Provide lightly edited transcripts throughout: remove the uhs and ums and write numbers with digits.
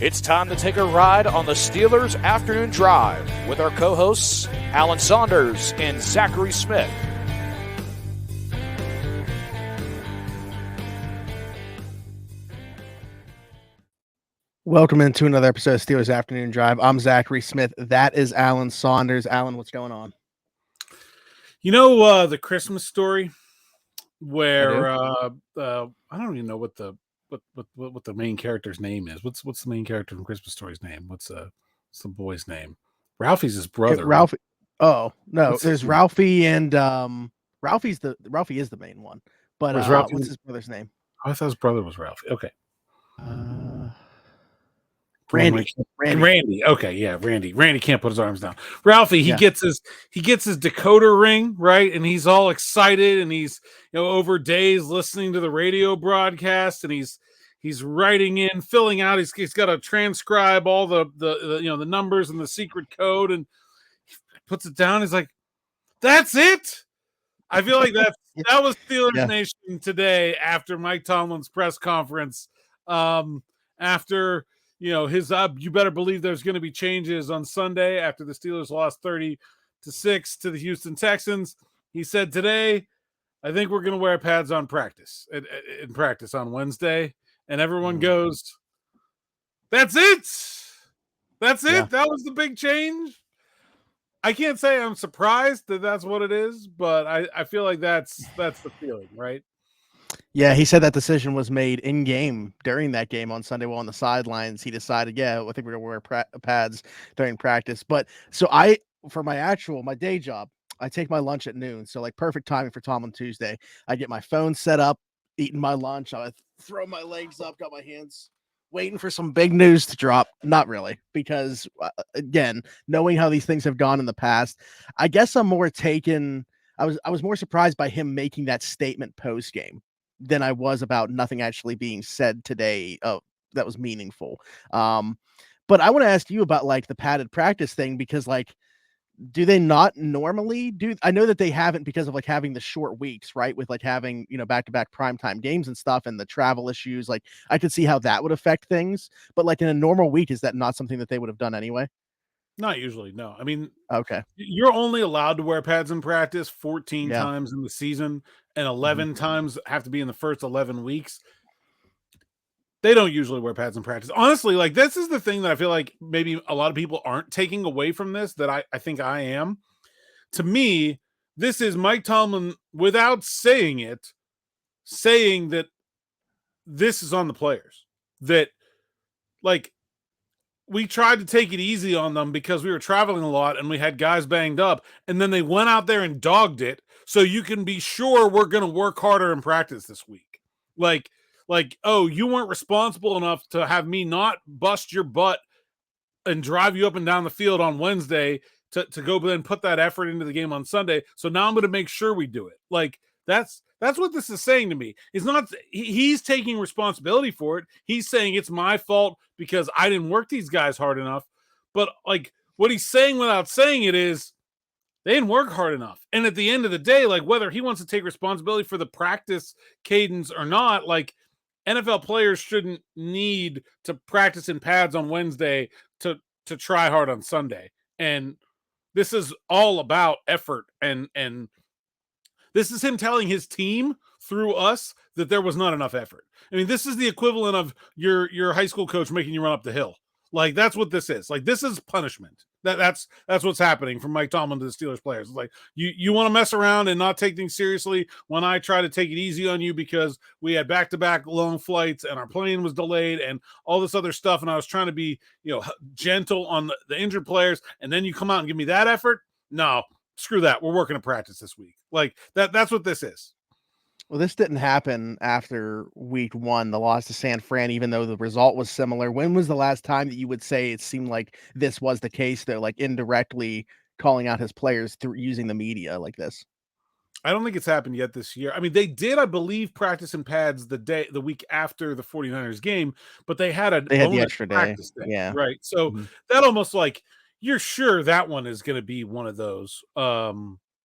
It's time to take a ride on the Steelers Afternoon Drive with our co-hosts, Alan Saunders and Zachary Smith. Welcome into another episode of Steelers Afternoon Drive. I'm Zachary Smith. That is Alan Saunders. Alan, what's going on? You know the Christmas Story, where I don't even know what the main character's name is. What's the main character from Christmas Story's name? What's the boy's name? Ralphie's his brother. Ralphie. Right? Oh no, there's Ralphie and Ralphie is the main one. But what's his brother's name? I thought his brother was Ralphie. Okay. Randy. Okay, yeah, Randy. Randy can't put his arms down. Ralphie, he gets his decoder ring, right? And he's all excited, and he's over days listening to the radio broadcast, and he's writing in, filling out. He's got to transcribe all the numbers and the secret code, and he puts it down. He's like, "That's it." I feel like that was Steelers Nation today after Mike Tomlin's press conference. After his you better believe there's going to be changes on Sunday after the Steelers lost 30-6 to the Houston Texans. He said today, I think we're going to wear pads on practice in practice on Wednesday. And everyone goes, that's it. That's it. Yeah. That was the big change. I can't say I'm surprised that that's what it is, but I feel like that's the feeling, right? Yeah, he said that decision was made in game during that game on Sunday while on the sidelines. He decided, I think we're going to wear pads during practice. But so for my day job, I take my lunch at noon. So like perfect timing for Tomlin Tuesday. I get my phone set up, eating my lunch. I throw my legs up, got my hands waiting for some big news to drop. Not really, because again, knowing how these things have gone in the past, I guess I'm more taken. I was more surprised by him making that statement post game than I was about nothing actually being said today that was meaningful. But I want to ask you about like the padded practice thing, because like, do they not normally do? I know that they haven't because of like having the short weeks, right? With like having, back-to-back primetime games and stuff and the travel issues. Like I could see how that would affect things, but like in a normal week, is that not something that they would have done anyway? Not usually, no. I mean, okay, you're only allowed to wear pads in practice 14 times in the season, and 11 times have to be in the first 11 weeks. They don't usually wear pads in practice. Honestly, like this is the thing that I feel like maybe a lot of people aren't taking away from this that I think I am. To me, this is Mike Tomlin, without saying it, saying that this is on the players. That, like, we tried to take it easy on them because we were traveling a lot and we had guys banged up, and then they went out there and dogged it. So you can be sure we're going to work harder in practice this week. Like, oh, you weren't responsible enough to have me not bust your butt and drive you up and down the field on Wednesday to go then put that effort into the game on Sunday. So now I'm going to make sure we do it. Like that's what this is saying to me. It's not he's taking responsibility for it. He's saying it's my fault because I didn't work these guys hard enough. But like what he's saying without saying it is they didn't work hard enough. And at the end of the day, like whether he wants to take responsibility for the practice cadence or not, like NFL players shouldn't need to practice in pads on Wednesday to try hard on Sunday. And this is all about effort and this is him telling his team through us that there was not enough effort. I mean, this is the equivalent of your high school coach making you run up the hill. Like that's what this is. Like this is punishment. That's what's happening from Mike Tomlin to the Steelers players. It's like you want to mess around and not take things seriously when I try to take it easy on you because we had back-to-back long flights and our plane was delayed and all this other stuff, and I was trying to be gentle on the injured players, and then you come out and give me that effort. No, screw that. We're working at practice this week. Like that's what this is. Well, this didn't happen after week 1, the loss to San Fran, even though the result was similar. When was the last time that you would say it seemed like this was the case, though, like indirectly calling out his players through using the media like this? I don't think it's happened yet this year. I mean, they did, I believe, practice in pads the week after the 49ers game, but they had the extra day. Day, yeah. Right. So that almost like you're sure that one is going to be one of those.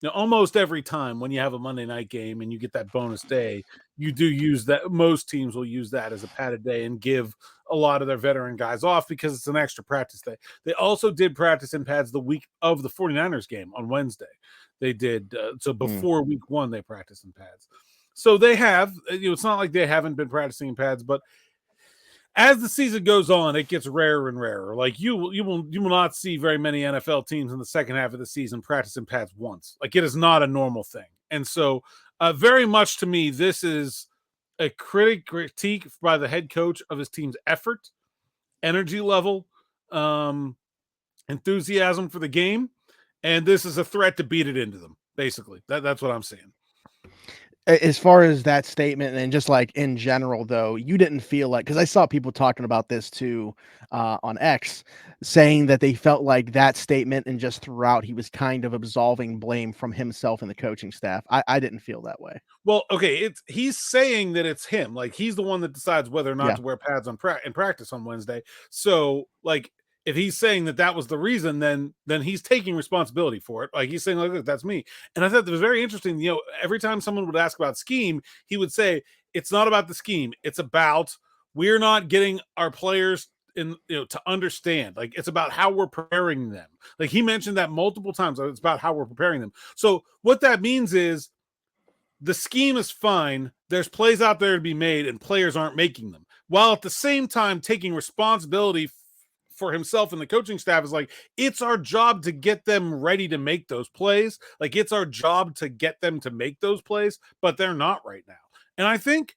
almost every time when you have a Monday night game and you get that bonus day, you do use that. Most teams will use that as a padded day and give a lot of their veteran guys off because it's an extra practice day. They also did practice in pads the week of the 49ers game on Wednesday. They did. So before week 1, they practiced in pads. So they have, it's not like they haven't been practicing in pads, but as the season goes on, it gets rarer and rarer. Like you will not see very many NFL teams in the second half of the season practice in pads once. Like it is not a normal thing. And so very much to me, this is a critique by the head coach of his team's effort, energy level, enthusiasm for the game. And this is a threat to beat it into them. Basically, that's what I'm saying. As far as that statement and just like in general, though, you didn't feel like, because I saw people talking about this too on X, saying that they felt like that statement and just throughout he was kind of absolving blame from himself and the coaching staff. I didn't feel that way. Well, okay, he's saying that it's him. Like he's the one that decides whether or not to wear pads in practice on Wednesday. So like, if he's saying that was the reason, then he's taking responsibility for it. Like he's saying, like, that's me. And I thought it was very interesting. Every time someone would ask about scheme, he would say, it's not about the scheme. It's about, we're not getting our players to understand. Like it's about how we're preparing them. Like he mentioned that multiple times. It's about how we're preparing them. So what that means is the scheme is fine. There's plays out there to be made and players aren't making them, while at the same time taking responsibility for himself and the coaching staff is like, it's our job to get them ready to make those plays. Like it's our job to get them to make those plays, but they're not right now. And I think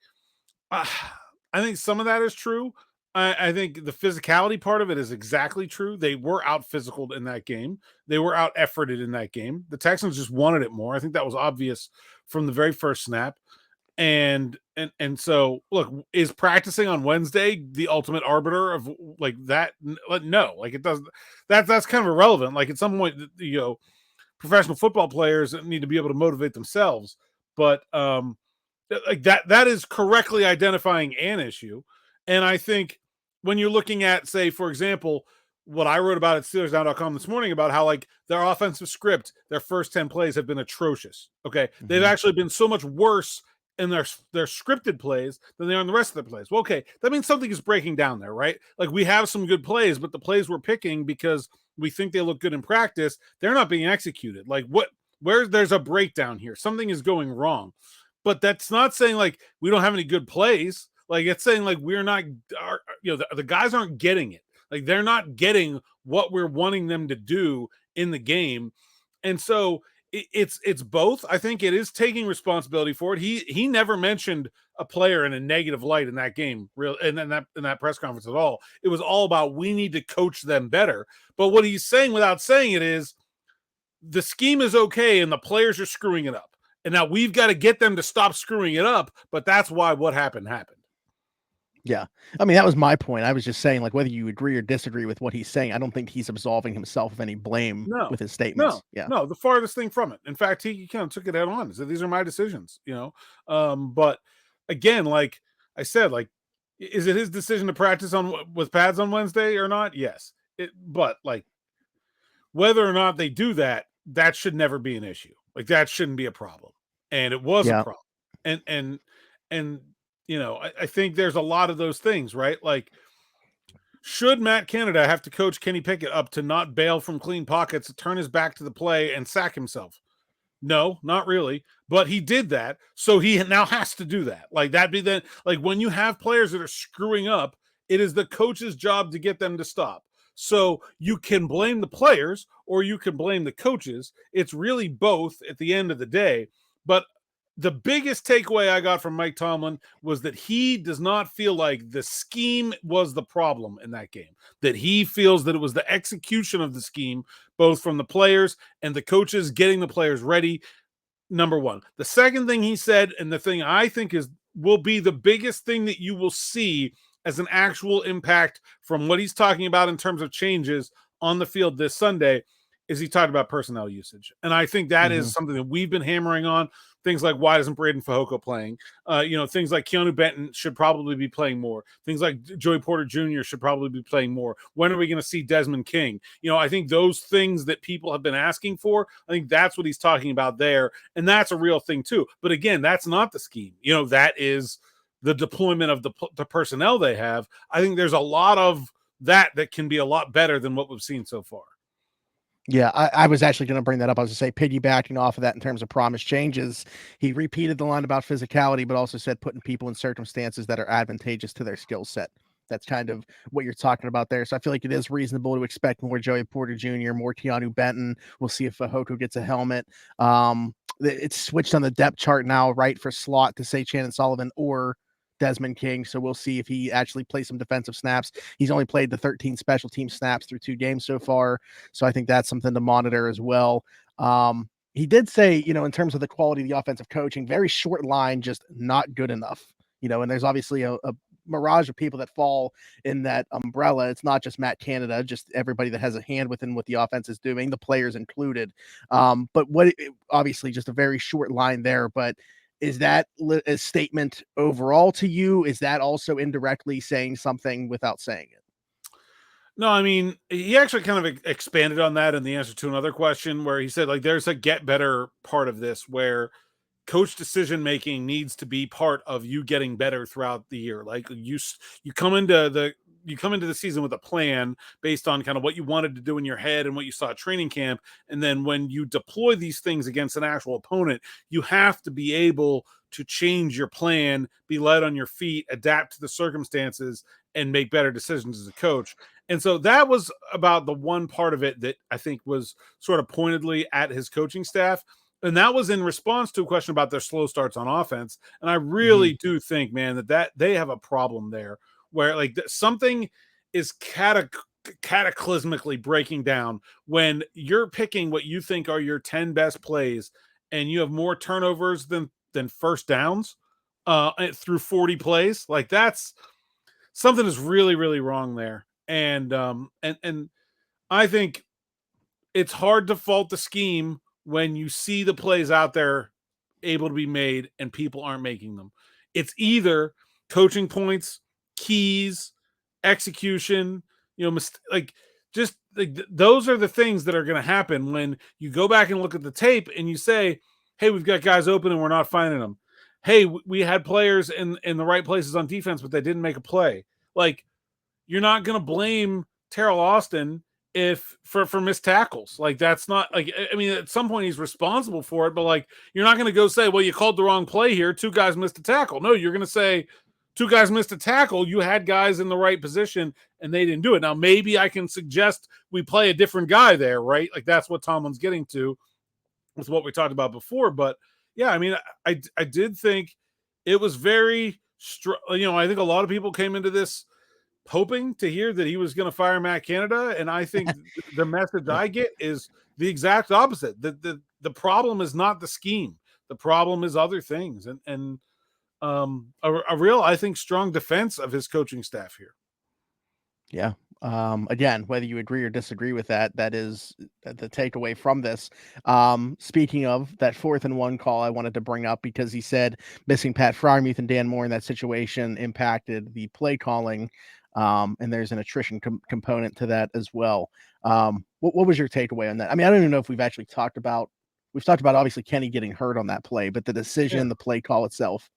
some of that is true. I think the physicality part of it is exactly true. They were out physical in that game. They were out efforted in that game. The Texans just wanted it more. I think that was obvious from the very first snap. And so look, is practicing on Wednesday the ultimate arbiter of like that? No, like it doesn't. That's kind of irrelevant. Like at some point, professional football players need to be able to motivate themselves. But like that is correctly identifying an issue. And I think when you're looking at, say, for example, what I wrote about at SteelersNow.com this morning about how like their offensive script, their first 10 plays have been atrocious. Okay, they've actually been so much worse in their scripted plays than they are in the rest of the plays. Well, okay, that means something is breaking down there, right? Like we have some good plays, but the plays we're picking because we think they look good in practice, they're not being executed. Like there's a breakdown here. Something is going wrong. But that's not saying like we don't have any good plays. Like it's saying like we're not, the guys aren't getting it. Like they're not getting what we're wanting them to do in the game. And so it's both. I think it is taking responsibility for it. He never mentioned a player in a negative light in that game, in that press conference at all. It was all about we need to coach them better. But what he's saying without saying it is the scheme is okay and the players are screwing it up. And now we've got to get them to stop screwing it up. But that's why what happened. Yeah. I mean, that was my point. I was just saying, like, whether you agree or disagree with what he's saying, I don't think he's absolving himself of any blame with his statements. No, the farthest thing from it. In fact, he kind of took it head on. He said, these are my decisions, But again, like I said, like, is it his decision to practice with pads on Wednesday or not? Yes. But like, whether or not they do that, that should never be an issue. Like, that shouldn't be a problem. And it was a problem. And I think there's a lot of those things, right? Like, should Matt Canada have to coach Kenny Pickett up to not bail from clean pockets, turn his back to the play, and sack himself? No, not really. But he did that, so he now has to do that. Like, that'd be then, like, when you have players that are screwing up, it is the coach's job to get them to stop. So you can blame the players or you can blame the coaches. It's really both at the end of the day. But the biggest takeaway I got from Mike Tomlin was that he does not feel like the scheme was the problem in that game, that he feels that it was the execution of the scheme, both from the players and the coaches getting the players ready. Number one. The second thing he said, and the thing I think will be the biggest thing that you will see as an actual impact from what he's talking about in terms of changes on the field this Sunday, is he talked about personnel usage. And I think that is something that we've been hammering on. Things like, why isn't Braden Fajoko playing? Things like Keeanu Benton should probably be playing more. Things like Joey Porter Jr. should probably be playing more. When are we going to see Desmond King? I think those things that people have been asking for, I think that's what he's talking about there. And that's a real thing too. But again, that's not the scheme. That is the deployment of the personnel they have. I think there's a lot of that can be a lot better than what we've seen so far. Yeah, I was actually going to bring that up. I was going to say, piggybacking off of that in terms of promise changes, he repeated the line about physicality, but also said putting people in circumstances that are advantageous to their skill set. That's kind of what you're talking about there. So I feel like it is reasonable to expect more Joey Porter Jr., more Keeanu Benton. We'll see if Fajoko gets a helmet. It's switched on the depth chart now, right, for slot to say Shannon Sullivan or Desmond King. So we'll see if he actually plays some defensive snaps. He's only played the 13 special team snaps through 2 games so far. So I think that's something to monitor as well. He did say, in terms of the quality of the offensive coaching, very short line, just not good enough, and there's obviously a mirage of people that fall in that umbrella. It's not just Matt Canada, just everybody that has a hand within what the offense is doing, the players included. But obviously just a very short line there, but is that a statement overall to you? Is that also indirectly saying something without saying it? No, I mean, he actually kind of expanded on that in the answer to another question where he said, there's a get better part of this where coach decision-making needs to be part of you getting better throughout the year. Like you come into the season with a plan based on kind of what you wanted to do in your head and what you saw at training camp. And then when you deploy these things against an actual opponent, you have to be able to change your plan, be light on your feet, adapt to the circumstances, and make better decisions as a coach. And so that was about the one part of it that I think was sort of pointedly at his coaching staff. And that was in response to a question about their slow starts on offense. And I really do think, man, that they have a problem there where something is cataclysmically breaking down when you're picking what you think are your 10 best plays and you have more turnovers than first downs through 40 plays. That's something is really, really wrong there. And I think it's hard to fault the scheme when you see the plays out there able to be made and people aren't making them. It's either coaching points, keys, execution, those are the things that are going to happen when you go back and look at the tape and you say, hey, we've got guys open and we're not finding them. Hey, we had players in the right places on defense, but they didn't make a play. You're not going to blame Terrell Austin for missed tackles. That's not at some point he's responsible for it, but you're not going to go say, well, you called the wrong play here. 2 guys missed a tackle. No, you're going to say 2 guys missed a tackle. You had guys in the right position and they didn't do it. Now, maybe I can suggest we play a different guy there, right? That's what Tomlin's getting to with what we talked about before. But yeah, I mean, I did think it was very, I think a lot of people came into this hoping to hear that he was going to fire Matt Canada. And I think the message I get is the exact opposite. The problem is not the scheme. The problem is other things. And a real, I think, strong defense of his coaching staff here. Yeah. Again, whether you agree or disagree with that is the takeaway from this. Speaking of that 4th and 1 call, I wanted to bring up because he said missing Pat Freiermuth and Dan Moore in that situation impacted the play calling. And there's an attrition component to that as well. What was your takeaway on that? I mean, I don't even know if we've talked about obviously Kenny getting hurt on that play, but the decision, the play call itself.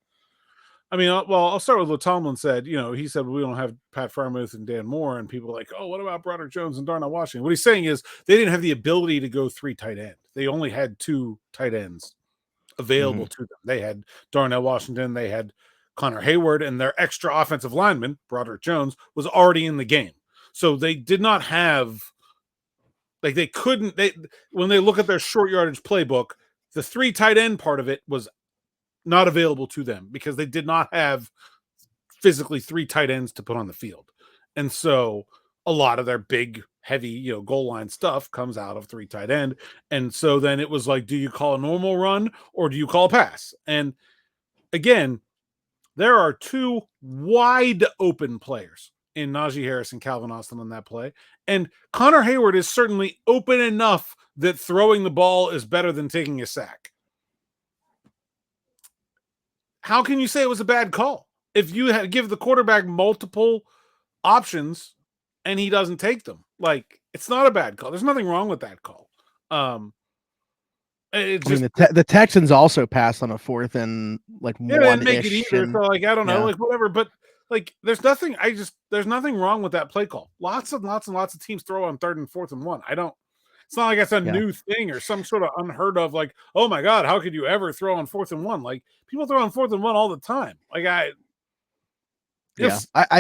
I mean, I'll start with what Tomlin said. He said, we don't have Pat Freiermuth and Dan Moore, and people are like, oh, what about Broderick Jones and Darnell Washington? What he's saying is they didn't have the ability to go 3 tight end. They only had 2 tight ends available to them. They had Darnell Washington, they had Connor Hayward, and their extra offensive lineman, Broderick Jones, was already in the game. So they did not have, when they look at their short yardage playbook, the 3 tight end part of it was not available to them because they did not have physically 3 tight ends to put on the field. And so a lot of their big, heavy, goal line stuff comes out of 3 tight end. And so then it was do you call a normal run or do you call a pass? And again, there are 2 wide open players in Najee Harris and Calvin Austin on that play. And Connor Hayward is certainly open enough that throwing the ball is better than taking a sack. How can you say it was a bad call? If you had give the quarterback multiple options and he doesn't take them, like, it's not a bad call. There's nothing wrong with that call. The Texans also passed on a 4th and like they didn't make it either. So like, I don't know, like whatever. But like, there's nothing wrong with that play call. Lots and lots of teams throw on 3rd and 4th and 1. It's not like it's a new thing or some sort of unheard of, like, oh my God, how could you ever throw on 4th and 1? Like, people throw on 4th and 1 all the time. Like, I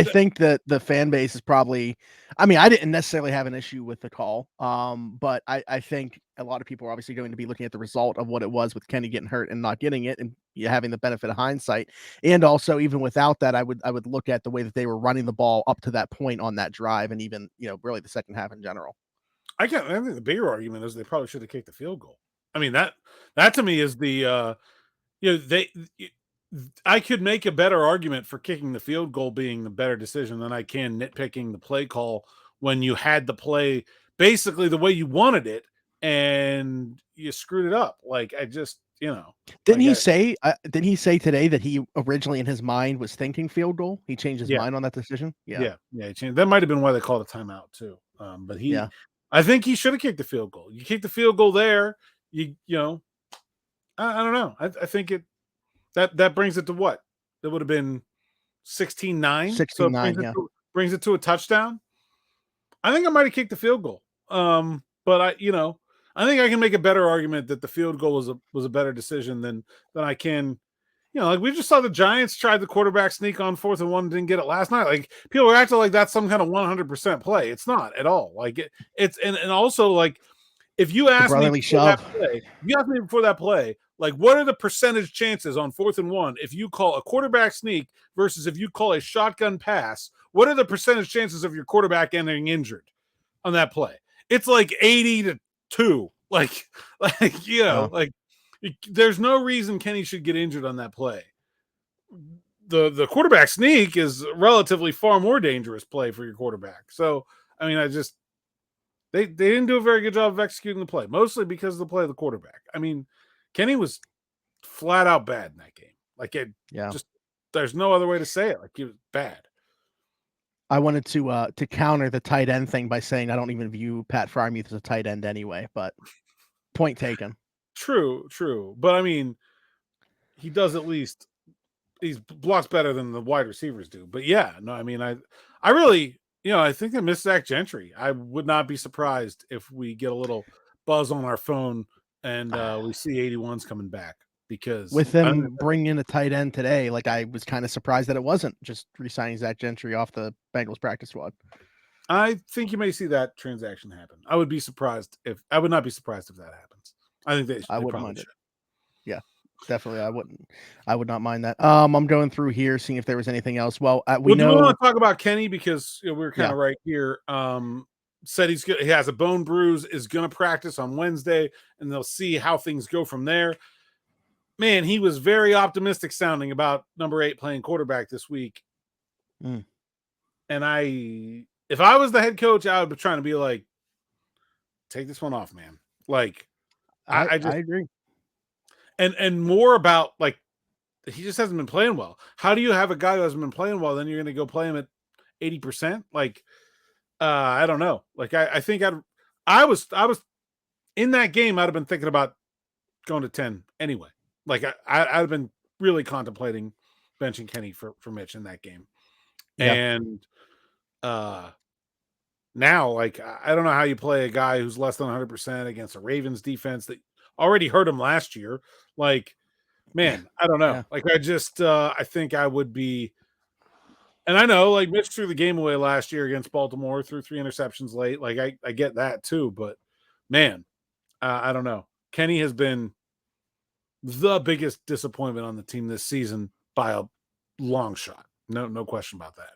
think that the fan base is probably, I mean, I didn't necessarily have an issue with the call. But I think a lot of people are obviously going to be looking at the result of what it was with Kenny getting hurt and not getting it and having the benefit of hindsight. And also, even without that, I would look at the way that they were running the ball up to that point on that drive and even, really the second half in general. I think the bigger argument is they probably should have kicked the field goal. I mean, that to me is the, I could make a better argument for kicking the field goal being the better decision than I can nitpicking the play call when you had the play basically the way you wanted it and you screwed it up. Like, I just, Didn't he say today that he originally in his mind was thinking field goal? He changed his mind on that decision. Yeah. He changed. That might have been why they called a timeout too. But I think he should have kicked the field goal. You kick the field goal there, I don't know. I think that brings it to what? That would have been 16-9. 16-9, so brings it to a touchdown. I think I might have kicked the field goal. But I think I can make a better argument that the field goal was a better decision than I can. Like, we just saw the Giants tried the quarterback sneak on 4th and 1 and didn't get it last night. Like, people are acting like that's some kind of 100% play. It's not at all. Like, it's and also, like, if you ask me before that play, like, what are the percentage chances on 4th and 1 if you call a quarterback sneak versus if you call a shotgun pass? What are the percentage chances of your quarterback ending injured on that play? It's like 80-2. Like there's no reason Kenny should get injured on that play. The quarterback sneak is relatively far more dangerous play for your quarterback. So, I mean, they didn't do a very good job of executing the play, mostly because of the play of the quarterback. I mean, Kenny was flat out bad in that game. Like, just there's no other way to say it. Like, he was bad. I wanted to counter the tight end thing by saying I don't even view Pat Freiermuth as a tight end anyway, but point taken. True. But I mean, he does at least he blocks better than the wide receivers do. But I mean, I really, I think they missed Zach Gentry. I would not be surprised if we get a little buzz on our phone and we see 81's coming back, because with them bringing in a tight end today, like, I was kind of surprised that it wasn't just re-signing Zach Gentry off the Bengals practice squad. I think you may see that transaction happen. I would not be surprised if that happens. I think I wouldn't mind it. Yeah, definitely. I would not mind that. I'm going through here, seeing if there was anything else. Well, we know. Do we want to talk about Kenny, because we're kind of right here. Said he has a bone bruise, is going to practice on Wednesday, and they'll see how things go from there. Man, he was very optimistic sounding about number 8 playing quarterback this week. And if I was the head coach, I would be trying to be like, take this one off, man. Like, I agree. And more about, like, he just hasn't been playing well. How do you have a guy who hasn't been playing well, then you're going to go play him at 80%? Like, I don't know. Like, I think I was in that game. I'd have been thinking about going to 10 anyway. Like, I'd have been really contemplating benching Kenny for Mitch in that game. Yeah. And now, like, I don't know how you play a guy who's less than 100% against a Ravens defense that already hurt him last year. Like, man, I don't know. Yeah. Like, I think I would be. And I know, like, Mitch threw the game away last year against Baltimore, threw 3 interceptions late. Like, I get that too. But, man, I don't know. Kenny has been the biggest disappointment on the team this season by a long shot. No question about that.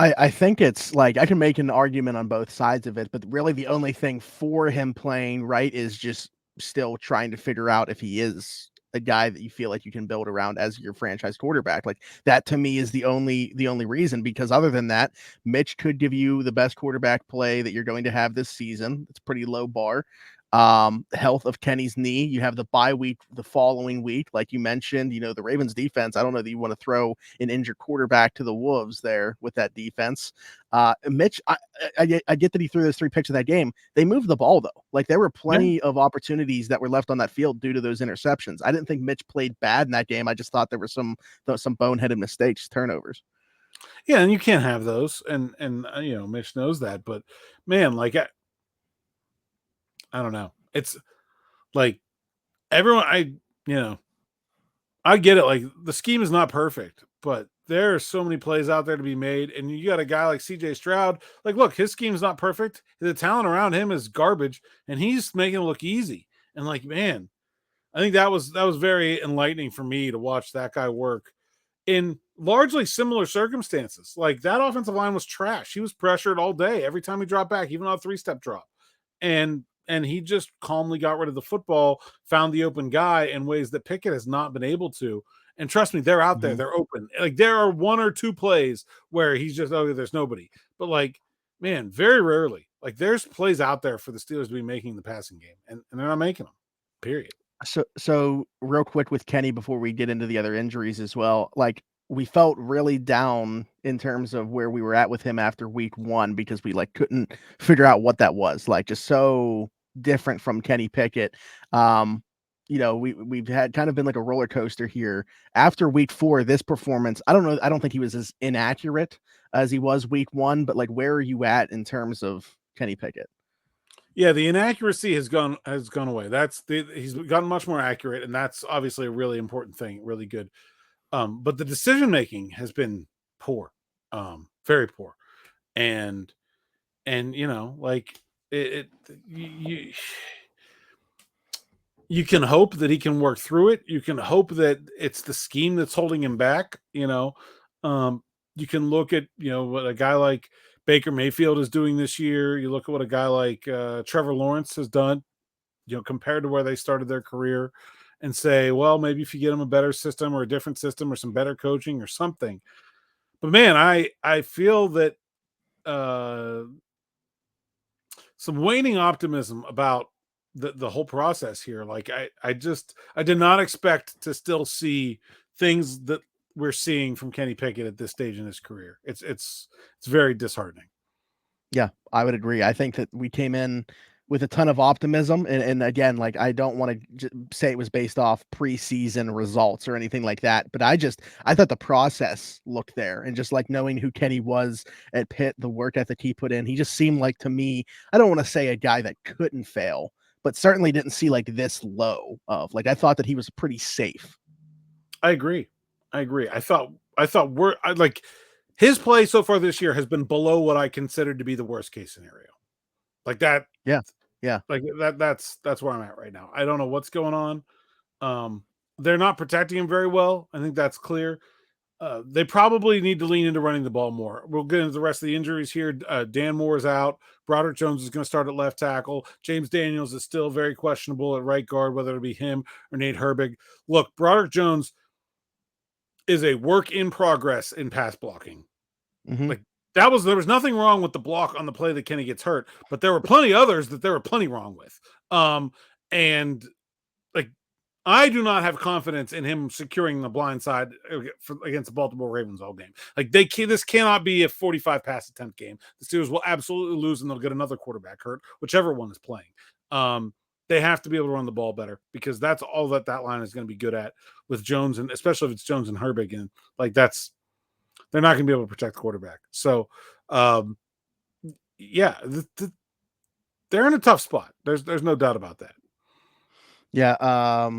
I think it's like, I can make an argument on both sides of it, but really the only thing for him playing right is just still trying to figure out if he is a guy that you feel like you can build around as your franchise quarterback. Like that to me is the only reason, because other than that, Mitch could give you the best quarterback play that you're going to have this season. It's a pretty low bar. Health of Kenny's knee. You have the bye week the following week, like you mentioned. The Ravens defense. I don't know that you want to throw an injured quarterback to the wolves there with that defense. Mitch, I get that he threw those 3 picks in that game. They moved the ball though. Like there were plenty of opportunities that were left on that field due to those interceptions. I didn't think Mitch played bad in that game. I just thought there were some boneheaded mistakes, turnovers. Yeah, and you can't have those, and Mitch knows that. But man, like I don't know. It's like everyone, I get it. Like the scheme is not perfect, but there are so many plays out there to be made. And you got a guy like CJ Stroud. Like, look, his scheme is not perfect. The talent around him is garbage, and he's making it look easy. And like, man, I think that was very enlightening for me to watch that guy work in largely similar circumstances. Like that offensive line was trash. He was pressured all day, every time he dropped back, even on a 3-step drop. And he just calmly got rid of the football, found the open guy in ways that Pickett has not been able to. And trust me, they're out there. They're open. Like there are 1 or 2 plays where he's just, there's nobody. But like, man, very rarely. Like there's plays out there for the Steelers to be making the passing game, and they're not making them, period. So real quick with Kenny before we get into the other injuries as well. Like we felt really down in terms of where we were at with him after week 1 because we like couldn't figure out what that was. Like just so different from Kenny Pickett. We've had kind of been like a roller coaster here. After week 4, this performance, I don't know. I don't think he was as inaccurate as he was week 1, but like, where are you at in terms of Kenny Pickett? Yeah, the inaccuracy has gone away. He's gotten much more accurate, and that's obviously a really important thing, really good. But the decision making has been poor, very poor, and like you can hope that he can work through it. You can hope that it's the scheme that's holding him back. You can look at what a guy like Baker Mayfield is doing this year. You look at what a guy like Trevor Lawrence has done, compared to where they started their career, and say, well, maybe if you get him a better system or a different system or some better coaching or something. But man, I feel that some waning optimism about the whole process here. Like I did not expect to still see things that we're seeing from Kenny Pickett at this stage in his career. It's very disheartening. Yeah, I would agree. I think that we came in with a ton of optimism. And again, like, I don't want to say it was based off preseason results or anything like that, but I thought the process looked there, and just like knowing who Kenny was at Pitt, the work ethic he put in, he just seemed like, to me, I don't want to say a guy that couldn't fail, but certainly didn't see like this low of, like, I thought that he was pretty safe. I agree. I thought like his play so far this year has been below what I considered to be the worst case scenario. Like that. Yeah. Like that's where I'm at right now. I don't know what's going on. They're not protecting him very well. I think that's clear. They probably need to lean into running the ball more. We'll get into the rest of the injuries here. Dan Moore is out. Broderick Jones is going to start at left tackle. James Daniels is still very questionable at right guard, whether it be him or Nate Herbig. Look, Broderick Jones is a work in progress in pass blocking. Mm-hmm. Like there was nothing wrong with the block on the play that Kenny gets hurt, but there were plenty others that there were plenty wrong with. And like, I do not have confidence in him securing the blind side against the Baltimore Ravens all game. Like this cannot be a 45 pass attempt game. The Steelers will absolutely lose, and they'll get another quarterback hurt, whichever one is playing. They have to be able to run the ball better, because that's all that line is going to be good at with Jones, and especially if it's Jones and Herbig, and like they're not going to be able to protect the quarterback. So, yeah, they're in a tough spot. There's no doubt about that. Yeah.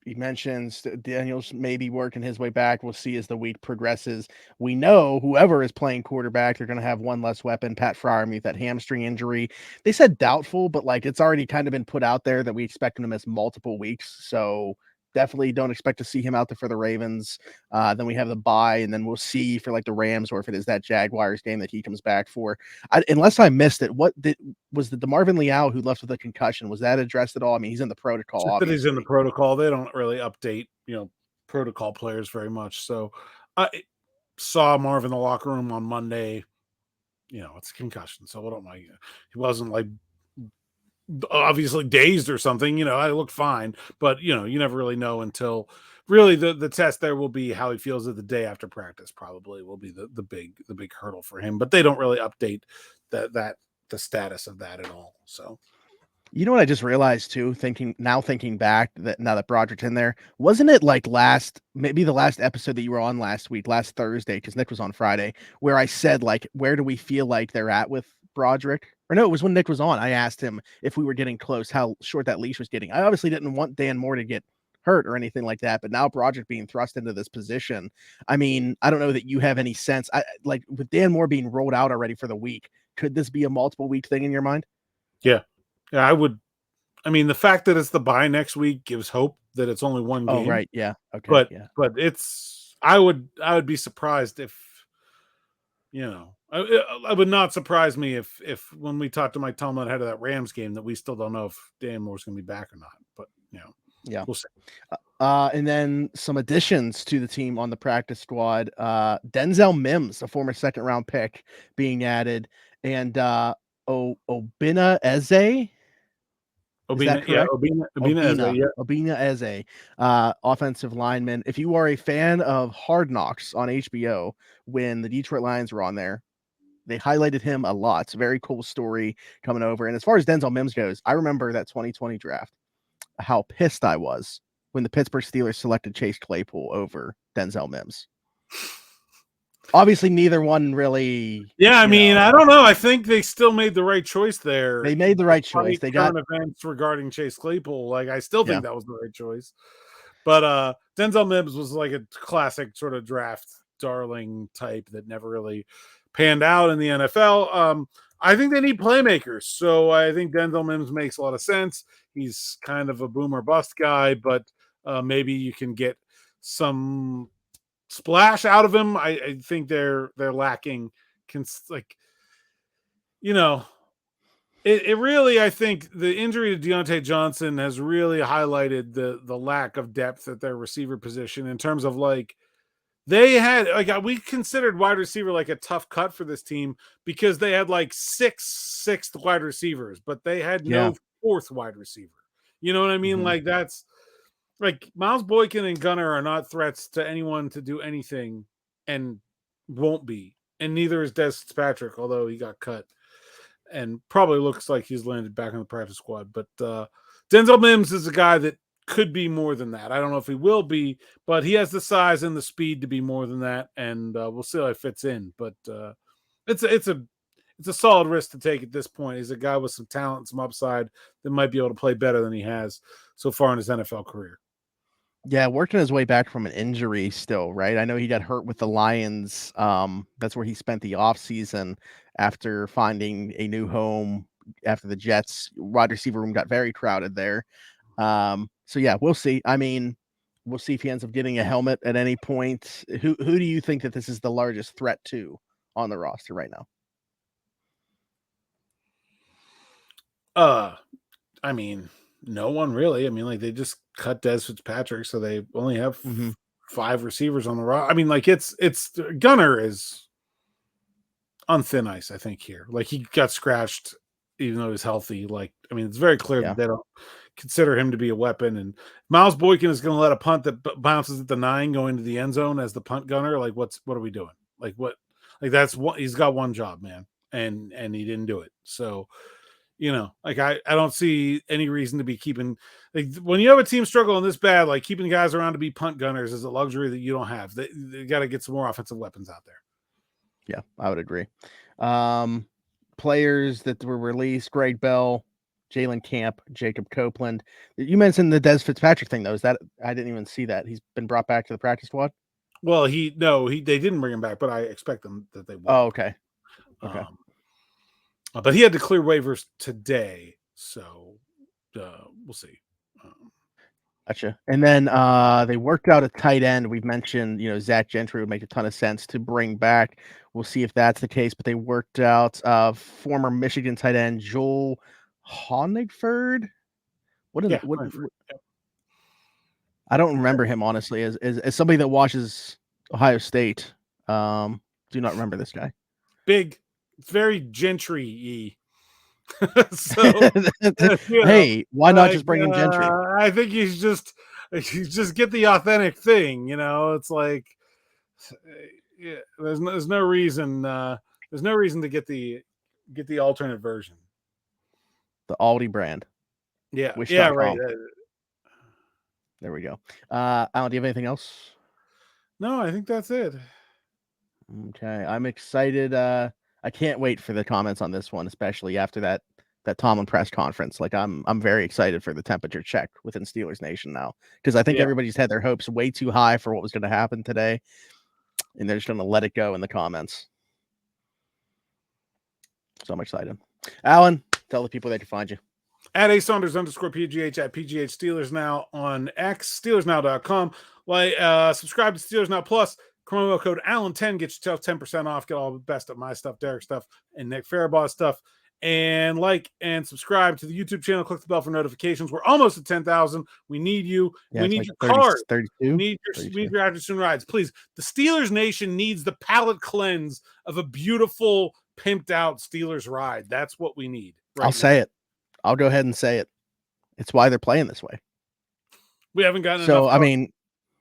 He mentions Daniels may be working his way back. We'll see as the week progresses. We know whoever is playing quarterback, they're going to have one less weapon. Pat Freiermuth, that hamstring injury. They said doubtful, but like, it's already kind of been put out there that we expect him to miss multiple weeks. So definitely don't expect to see him out there for the Ravens. Then we have the bye, and then we'll see for like the Rams or if it is that Jaguars game that he comes back for. Unless I missed it, was the DeMarvin Leal who left with a concussion? Was that addressed at all? I mean, he's in the protocol. Just that Obviously, he's in the protocol. They don't really update, protocol players very much. So I saw Marv in the locker room on Monday. It's a concussion, so what am I? He wasn't like obviously dazed or something. I looked fine, but you never really know until really the test there will be how he feels the day after practice. Probably will be the big hurdle for him, but they don't really update the status of that at all. So. You know what I just realized too, thinking back that now that Broderick's in there, wasn't it like maybe the last episode that you were on last Thursday, because Nick was on Friday, where I said, like, where do we feel like they're at with Broderick? Or no, it was when Nick was on. I asked him if we were getting close, how short that leash was getting. I obviously didn't want Dan Moore to get hurt or anything like that, but now Broderick being thrust into this position, I mean, I don't know that you have any sense. Like with Dan Moore being rolled out already for the week, could this be a multiple week thing in your mind? Yeah. Yeah, I would. I mean, the fact that it's the bye next week gives hope that it's only one game. Oh, right. Yeah. Okay. But yeah. but I would be surprised if it would not surprise me if when we talked to Mike Tomlin ahead of that Rams game that we still don't know if Dan Moore's going to be back or not. But yeah, we'll see. And then some additions to the team on the practice squad. Denzel Mims, a former second-round pick, being added, and Obina Eze. Obina Eze, offensive lineman. If you are a fan of Hard Knocks on HBO, when the Detroit Lions were on there, they highlighted him a lot. It's a very cool story coming over. And as far as Denzel Mims goes, I remember that 2020 draft, how pissed I was when the Pittsburgh Steelers selected Chase Claypool over Denzel Mims. Obviously, neither one really. Yeah, I mean, I don't know. I think they still made the right choice there. They made the right choice. They got events regarding Chase Claypool. Like, I still think that was the right choice. But Denzel Mims was like a classic sort of draft darling type that never really panned out in the NFL. I think they need playmakers. So I think Denzel Mims makes a lot of sense. He's kind of a boomer bust guy, but maybe you can get some splash out of him. I think they're lacking. It really, I think the injury to Deontay Johnson has really highlighted the lack of depth at their receiver position in terms of like they had we considered wide receiver like a tough cut for this team because they had like sixth wide receivers, but they had no fourth wide receiver. You know what I mean? Mm-hmm. Like that's like Miles Boykin and Gunner are not threats to anyone to do anything and won't be. And neither is Des Fitzpatrick, although he got cut and probably looks like he's landed back on the practice squad. But Denzel Mims is a guy that could be more than that. I don't know if he will be, but he has the size and the speed to be more than that. And we'll see how it fits in. But it's a solid risk to take at this point. He's a guy with some talent and some upside that might be able to play better than he has so far in his NFL career. Yeah, working his way back from an injury still, right? I know he got hurt with the Lions. That's where he spent the offseason after finding a new home after the Jets. Wide receiver room got very crowded there. So, yeah, we'll see. I mean, we'll see if he ends up getting a helmet at any point. Who do you think that this is the largest threat to on the roster right now? I mean, no one really. I mean, like they just cut Des Fitzpatrick, so they only have 5 receivers on the roster. I mean, like it's Gunner is on thin ice, I think here. Like he got scratched even though he's healthy. Like, I mean, it's very clear that they don't consider him to be a weapon. And Miles Boykin is going to let a punt that bounces at the 9 go into the end zone as the punt gunner. Like, what are we doing? Like what? Like that's what he's got one job, man, and he didn't do it. So. Like I don't see any reason to be keeping like when you have a team struggling this bad, like keeping guys around to be punt gunners is a luxury that you don't have. They got to get some more offensive weapons out there. Yeah, I would agree. Players that were released: Greg Bell, Jalen Camp, Jacob Copeland. You mentioned the Des Fitzpatrick thing, though. Is that I didn't even see that he's been brought back to the practice squad? Well, they didn't bring him back, but I expect them that they will. Oh, okay. Okay. But he had to clear waivers today, so we'll see. Gotcha. And then they worked out a tight end. We've mentioned, Zach Gentry would make a ton of sense to bring back. We'll see if that's the case. But they worked out former Michigan tight end Joel Honigford. What? I don't remember him honestly as somebody that watches Ohio State. Do not remember this guy. Big. It's very Gentry-y. So hey, why not just bring in Gentry? I think you just get the authentic thing. It's like there's no reason to get the alternate version. The Aldi brand. Yeah. Wish.com. Yeah. Right. There we go. Alan, do you have anything else? No, I think that's it. Okay, I'm excited. I can't wait for the comments on this one, especially after that Tomlin press conference. Like I'm very excited for the temperature check within Steelers Nation now, because I think everybody's had their hopes way too high for what was going to happen today, and they're just going to let it go in the comments. So I'm excited. Alan, tell the people they can find you. At @Saunders_PGH at PGH Steelers Now on X, SteelersNow.com. Subscribe to Steelers Now Plus. Promo code Allen10 gets yourself 10% off. Get all the best of my stuff, Derek stuff, and Nick Farabaugh stuff. And like and subscribe to the YouTube channel. Click the bell for notifications. We're almost at 10,000. We need you. We need your card. 32. We need your after-soon rides. Please. The Steelers Nation needs the palate cleanse of a beautiful, pimped out Steelers ride. That's what we need. I'll say it. I'll go ahead and say it. It's why they're playing this way. We haven't gotten enough. So I mean,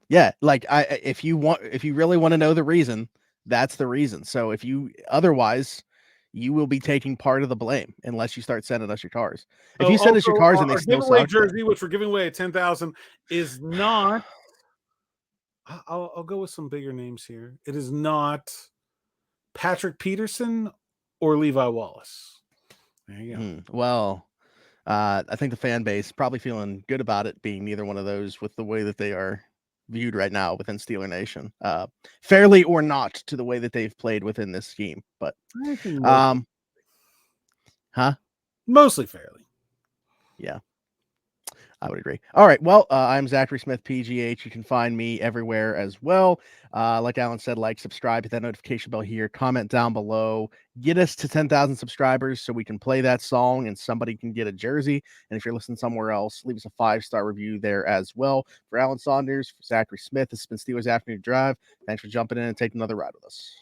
yeah, like if you really want to know the reason, that's the reason. So otherwise, you will be taking part of the blame unless you start sending us your cars. If you send us your cars and they still giveaway suck, jersey, which we're giving away at 10,000, is not. I'll go with some bigger names here. It is not Patrick Peterson or Levi Wallace. There you go. Well, I think the fan base probably feeling good about it being neither one of those with the way that they are viewed right now within Steeler Nation, fairly or not to the way that they've played within this scheme, but mostly fairly. Yeah, I would agree. All right. Well, I'm Zachary Smith, PGH. You can find me everywhere as well. Like Alan said, subscribe, hit that notification bell here, comment down below, get us to 10,000 subscribers so we can play that song and somebody can get a jersey. And if you're listening somewhere else, leave us a 5-star review there as well. For Alan Saunders, for Zachary Smith, this has been Steelers Afternoon Drive. Thanks for jumping in and taking another ride with us.